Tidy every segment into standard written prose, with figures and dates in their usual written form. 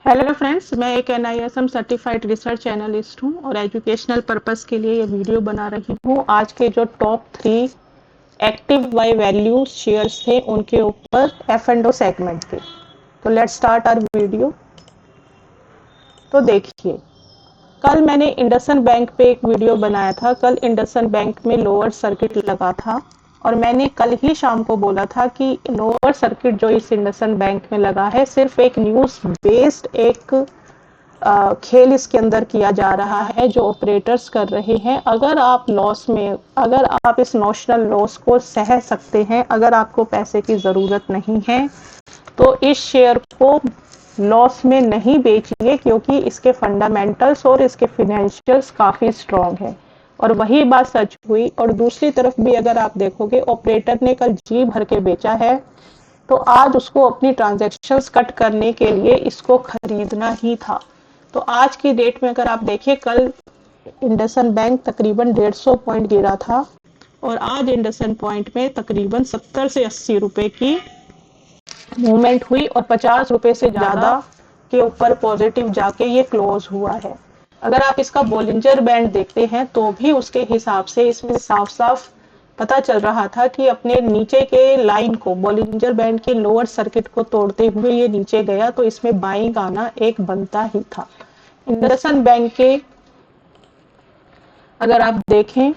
Hello friends, मैं एक NISM certified research analyst हूँ और एजुकेशनल पर्पस के लिए ये वीडियो बना रही हूँ। आज के जो top 3 active by value shares थे उनके ऊपर एफ एंड ओ सेगमेंट के। तो लेट्स स्टार्ट आवर वीडियो। तो देखिए, कल मैंने इंडसइंड बैंक पे एक वीडियो बनाया था। कल इंडसइंड बैंक में लोअर सर्किट लगा था और मैंने कल ही शाम को बोला था कि लोअर सर्किट जो इस इंडसइंड बैंक में लगा है सिर्फ एक न्यूज बेस्ड एक खेल इसके अंदर किया जा रहा है जो ऑपरेटर्स कर रहे हैं। अगर आप लॉस में, अगर आप इस नोशनल लॉस को सह सकते हैं, अगर आपको पैसे की ज़रूरत नहीं है तो इस शेयर को लॉस में नहीं बेचिए, क्योंकि इसके फंडामेंटल्स और इसके फिनेंशियल्स काफ़ी स्ट्रांग है। और वही बात सच हुई। और दूसरी तरफ भी अगर आप देखोगे, ऑपरेटर ने कल जी भर के बेचा है तो आज उसको अपनी ट्रांजैक्शंस कट करने के लिए इसको खरीदना ही था। तो आज की डेट में अगर आप देखिए, कल इंडसइंड बैंक तकरीबन 150 पॉइंट गिरा था और आज इंडसइंड पॉइंट में तकरीबन 70 से 80 रुपए की मूवमेंट हुई और 50 रुपए से ज्यादा के ऊपर पॉजिटिव जाके ये क्लोज हुआ है। अगर आप इसका बोलिंजर बैंड देखते हैं तो भी उसके हिसाब से इसमें साफ साफ पता चल रहा था कि अपने नीचे के लाइन को, बोलिंजर बैंड के लोअर सर्किट को तोड़ते हुए ये नीचे गया, तो इसमें बाइंग आना एक बनता ही था। इंडसइंड बैंक के अगर आप देखें,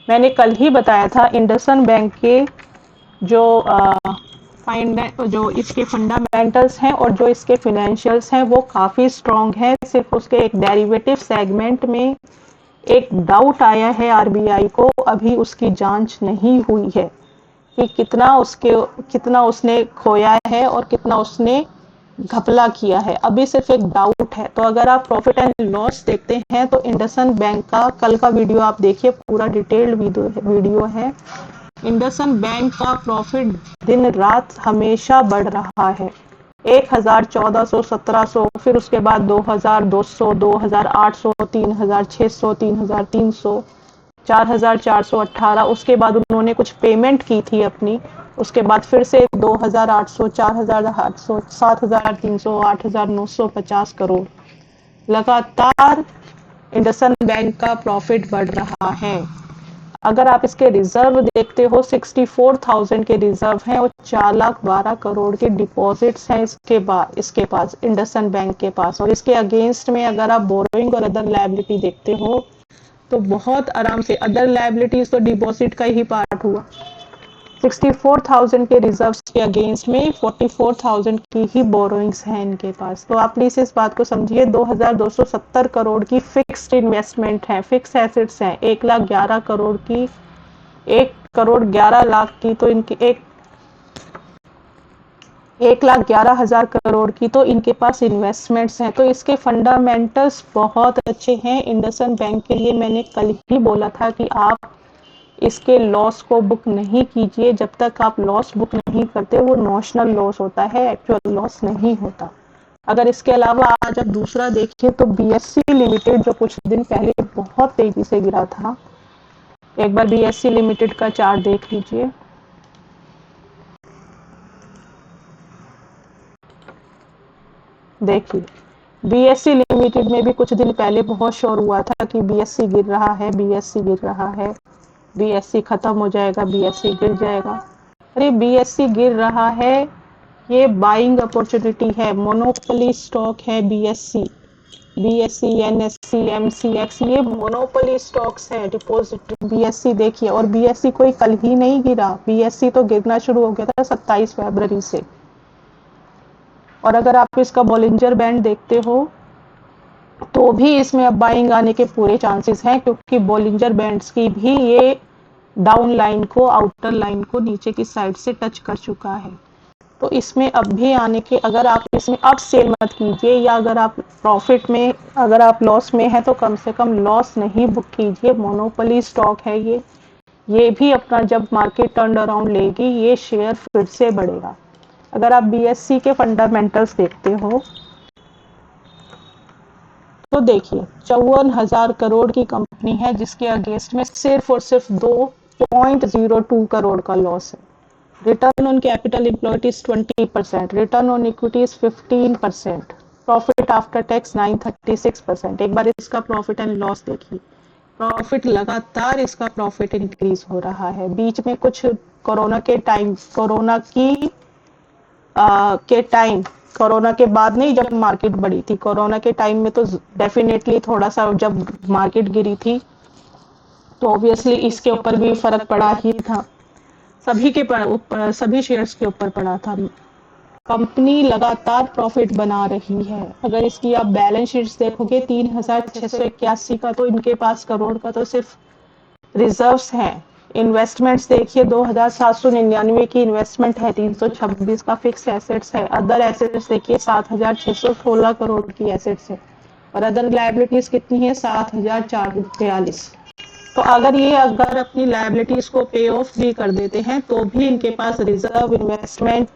मैंने कल ही बताया था इंडसइंड बैंक के जो जो इसके फंडामेंटल्स हैं और जो इसके फिनेंशियल्स हैं वो काफ़ी स्ट्रांग है। सिर्फ उसके एक डेरिवेटिव सेगमेंट में एक डाउट आया है आरबीआई को, अभी उसकी जांच नहीं हुई है कि कितना उसने खोया है और कितना उसने घपला किया है। अभी सिर्फ एक डाउट है। तो अगर आप प्रॉफिट एंड लॉस देखते हैं तो इंडसइंड बैंक का कल का वीडियो आप देखिए, पूरा डिटेल्ड वीडियो है। इंडसइंड बैंक का प्रॉफिट दिन रात हमेशा बढ़ रहा है। 1000, 1400, 1700, फिर उसके बाद 2000, 200, 2800, 3600, 3300, 4418। उसके बाद उन्होंने कुछ पेमेंट की थी अपनी, उसके बाद फिर से 2800, 4800, 7300, 8950 करोड़। लगातार इंडसइंड बैंक का प्रॉफिट बढ़ रहा है। अगर आप इसके रिजर्व देखते हो, 64,000 के रिजर्व हैं और 4,12,00,000 के डिपॉजिट्स हैं इसके पास, इंडसइंड बैंक के पास। और इसके अगेंस्ट में अगर आप बोरोइंग और अदर लायबिलिटी देखते हो तो बहुत आराम से, अदर लायबिलिटीज तो डिपॉजिट का ही पार्ट हुआ। 64,000 के रिजर्व्स के अगेंस्ट में 44,000 की ही बोरोइंग्स हैं इनके पास। तो आप प्लीज इस बात को समझिए। 2,270 करोड़ की फिक्स्ड इन्वेस्टमेंट है, फिक्स एसेट्स हैं। 1,11,00,000 की, 1,11,00,000 की तो इनकी 1,11,000 करोड़ की तो इनके पास इन्वेस्टमेंट्स हैं। तो इसके फंडामेंटल्स बहुत अच्छे हैं। इंडसइंड बैंक के लिए मैंने कल ही बोला था कि आप इसके लॉस को बुक नहीं कीजिए। जब तक आप लॉस बुक नहीं करते, वो नॉशनल लॉस होता है, एक्चुअल लॉस नहीं होता। अगर इसके अलावा आज आप दूसरा देखिए तो बीएससी लिमिटेड, जो कुछ दिन पहले बहुत तेजी से गिरा था, एक बार बीएससी लिमिटेड का चार्ट देख लीजिए। देखिए, बीएससी लिमिटेड में भी कुछ दिन पहले बहुत शोर हुआ था कि बीएससी गिर रहा है, बीएससी गिर रहा है, बीएससी खत्म हो जाएगा, बीएससी गिर जाएगा। अरे बीएससी गिर रहा है, ये बाइंग अपॉर्चुनिटी है, मोनोपोली स्टॉक है बीएससी। बीएससी, एनएससी, एमसीएक्स, ये मोनोपोली स्टॉक्स है, डिपॉजिट बीएससी देखिए। और बीएससी कोई कल ही नहीं गिरा, बीएससी तो गिरना शुरू हो गया था 27 फरवरी से। और अगर आप इसका बॉलिंजर बैंड देखते हो तो भी इसमें अब बाइंग आने के पूरे चांसेस हैं, क्योंकि बॉलिंजर बैंड्स की भी ये डाउन लाइन को, आउटर लाइन को नीचे की साइड से टच कर चुका है। तो इसमें अब भी आने के, अगर आप इसमें अब सेल मत कीजिए, या अगर आप प्रॉफिट में, अगर आप लॉस में है तो कम से कम लॉस नहीं बुक कीजिए। मोनोपोली स्टॉक है ये भी अपना जब मार्केट टर्न अराउंड लेगी, ये शेयर फिर से बढ़ेगा। अगर आप बीएससी के फंडामेंटल्स देखते हो तो देखिए, 54,000 करोड़ की कंपनी है जिसके अगेंस्ट में सिर्फ और सिर्फ 2.02 करोड़ का लॉस है। Return on capital employed is 20%, return on equity is 15%। Profit after tax 936%। एक बार इसका प्रॉफिट एंड लॉस देखिए, प्रॉफिट लगातार इसका प्रॉफिट इंक्रीज हो रहा है। बीच में कुछ कोरोना के टाइम, कोरोना के बाद नहीं, जब मार्केट बढ़ी थी, कोरोना के टाइम में तो डेफिनेटली थोड़ा सा जब मार्केट गिरी थी तो ऑब्वियसली इसके ऊपर भी फर्क पड़ा ही था, सभी के ऊपर, सभी शेयर्स के ऊपर पड़ा था। कंपनी लगातार प्रॉफिट बना रही है। अगर इसकी आप बैलेंस शीट्स देखोगे 3681 का, तो इनके पास करोड़ का तो सिर्फ रिजर्व्स हैं। इन्वेस्टमेंट्स देखिए 2799 की इन्वेस्टमेंट है, 326 का फिक्स एसेट्स है। अदर एसेट्स देखिए 7616 करोड़ की एसेट्स है, और अदर लायबिलिटीज कितनी है, 7442। तो अगर अपनी लायबिलिटीज को पे ऑफ भी कर देते हैं तो भी इनके पास रिजर्व, इन्वेस्टमेंट,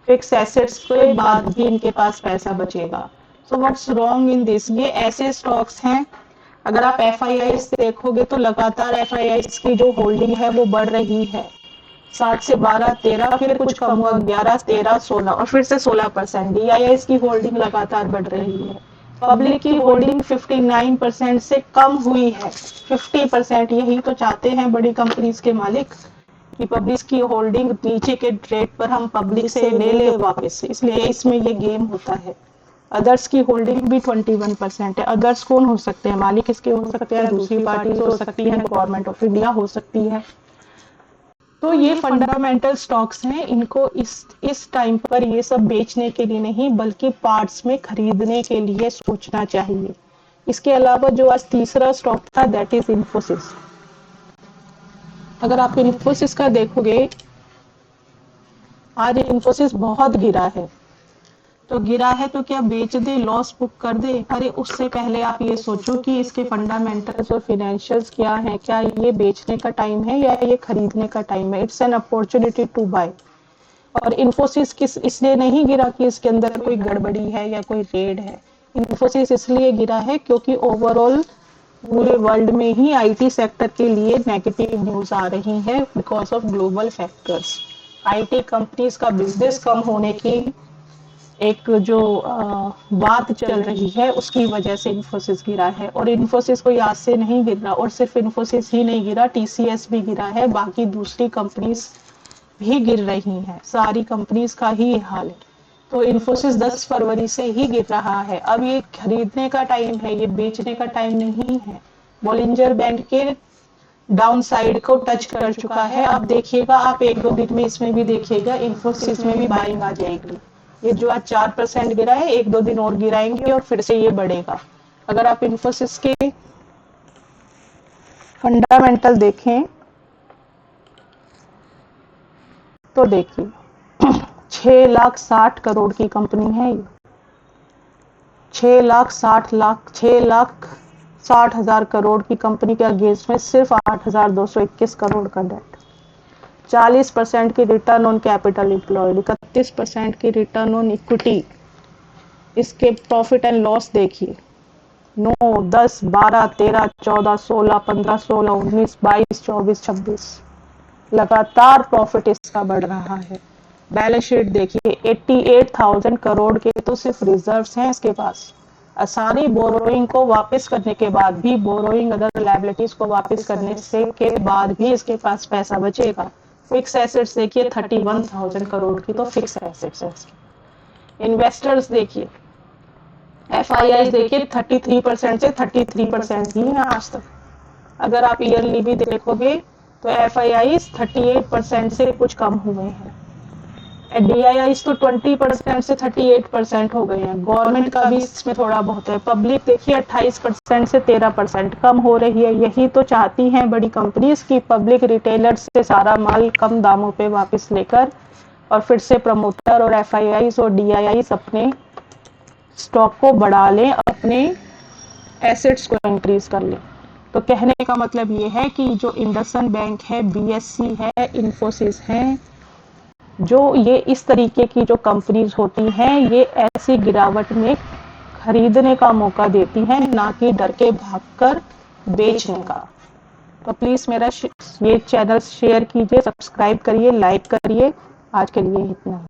फिक्स एसेट्स के बाद भी इनके पास पैसा बचेगा। So what's wrong in this? ये ऐसे स्टॉक्स हैं, अगर आप FII देखोगे तो लगातार FII की जो होल्डिंग है वो बढ़ रही है। 60 से 12, 13, फिर कुछ कम हुआ 11, 13, 16 और फिर से 16%। DII की होल्डिंग लगातार बढ़ रही है। पब्लिक की होल्डिंग 59% से कम हुई है। 50%, यही तो चाहते हैं बड़ी कंपनीज के मालिक कि पब्लिक की होल्डिंग नीचे के रेट पर हम पब्लिक से ले ले वापस, इसलिए इसमें ये गेम होता है। अदर्स की होल्डिंग भी 21% है। अदर्स कौन हो सकते हैं? मालिक इसके हो सकते हैं, दूसरी पार्टी हो सकती है, गवर्नमेंट ऑफ इंडिया हो सकती है। तो ये फंडामेंटल स्टॉक्स हैं, इनको इस टाइम पर ये सब बेचने के लिए नहीं बल्कि पार्ट्स में खरीदने के लिए सोचना चाहिए। इसके अलावा जो आज तीसरा स्टॉक था दैट इज इन्फोसिस। अगर आप इन्फोसिस का देखोगे, आज इन्फोसिस बहुत गिरा है। तो गिरा है तो क्या बेच दे, लॉस बुक कर दे? अरे उससे पहले आप ये सोचो कि इसके फंडामेंटल्स और फाइनेंशियल्स क्या हैं। क्या ये बेचने का टाइम है या ये खरीदने का टाइम है? It's an opportunity to buy. और इन्फोसिस किस इसलिए नहीं गिरा कि इसके अंदर कोई गड़बड़ी है या कोई रेड है। इन्फोसिस इसलिए गिरा है क्योंकि ओवरऑल पूरे वर्ल्ड में ही IT सेक्टर के लिए नेगेटिव न्यूज आ रही है because of global factors. IT companies का बिजनेस कम होने की एक जो बात चल रही है उसकी वजह से इन्फोसिस गिरा है। और इन्फोसिस कोई आज से नहीं गिरा, और सिर्फ इन्फोसिस ही नहीं गिरा, TCS भी गिरा है, बाकी दूसरी कंपनीज भी गिर रही हैं। सारी कंपनीज का ही हाल है। तो इन्फोसिस 10 फरवरी से ही गिर रहा है। अब ये खरीदने का टाइम है, ये बेचने का टाइम नहीं है। बॉलिंजर बैंड के डाउन साइड को टच कर चुका है। अब देखिएगा, आप 1-2 दिन में इसमें भी देखिएगा इन्फोसिस में भी बाइंग आ जाएगी। ये जो आज 4% गिरा है, 1-2 दिन और गिराएंगे और फिर से ये बढ़ेगा। अगर आप इन्फोसिस के फंडामेंटल देखें तो देखिए 6,60,000 की कंपनी है ये। 6,60,000 करोड़ की कंपनी के अगेंस्ट में सिर्फ 8,221 करोड़ का डेट। 40% की रिटर्न ऑन कैपिटल एम्प्लॉयड, 31% की रिटर्न ऑन इक्विटी। इसके प्रॉफिट एंड लॉस देखिए, 9, 10, 12, 13, 14, 16, 15, 16, 19, 22, 24, 26, लगातार प्रॉफिट इसका बढ़ रहा है। बैलेंस शीट देखिए, 88,000 करोड़ के तो सिर्फ रिजर्व्स हैं इसके पास। सारी बोरोइंग को वापस करने के बाद भी, बोरोइंग अदर लायबिलिटीज को वापस करने से के बाद भी इसके पास पैसा बचेगा। फिक्स एसेट्स देखिए 31,000 करोड़ की तो फिक्स एसेट्स है इसकी। इन्वेस्टर्स देखिए, FII देखिए 33% से 33% ही है आज तक। अगर आप ईयरली भी देखोगे तो FII 38% से कुछ कम हुए हैं। DII तो 20% से 38% हो गए हैं। गवर्नमेंट का भी इसमें थोड़ा बहुत है। पब्लिक देखिए 28% से 13% कम हो रही है। यही तो चाहती हैं बड़ी कंपनीज की पब्लिक रिटेलर से सारा माल कम दामों पे वापस लेकर और फिर से प्रमोटर और FII और DII अपने स्टॉक को बढ़ा लें, अपने एसेट्स को इंक्रीज कर लें। तो कहने का मतलब ये है कि जो इंडसइंड बैंक है, BSE है, इन्फोसिस है, जो ये इस तरीके की जो कंपनीज होती हैं, ये ऐसी गिरावट में खरीदने का मौका देती हैं, ना कि डर के भागकर बेचने का। तो प्लीज मेरा ये चैनल शेयर कीजिए, सब्सक्राइब करिए, लाइक करिए। आज के लिए इतना।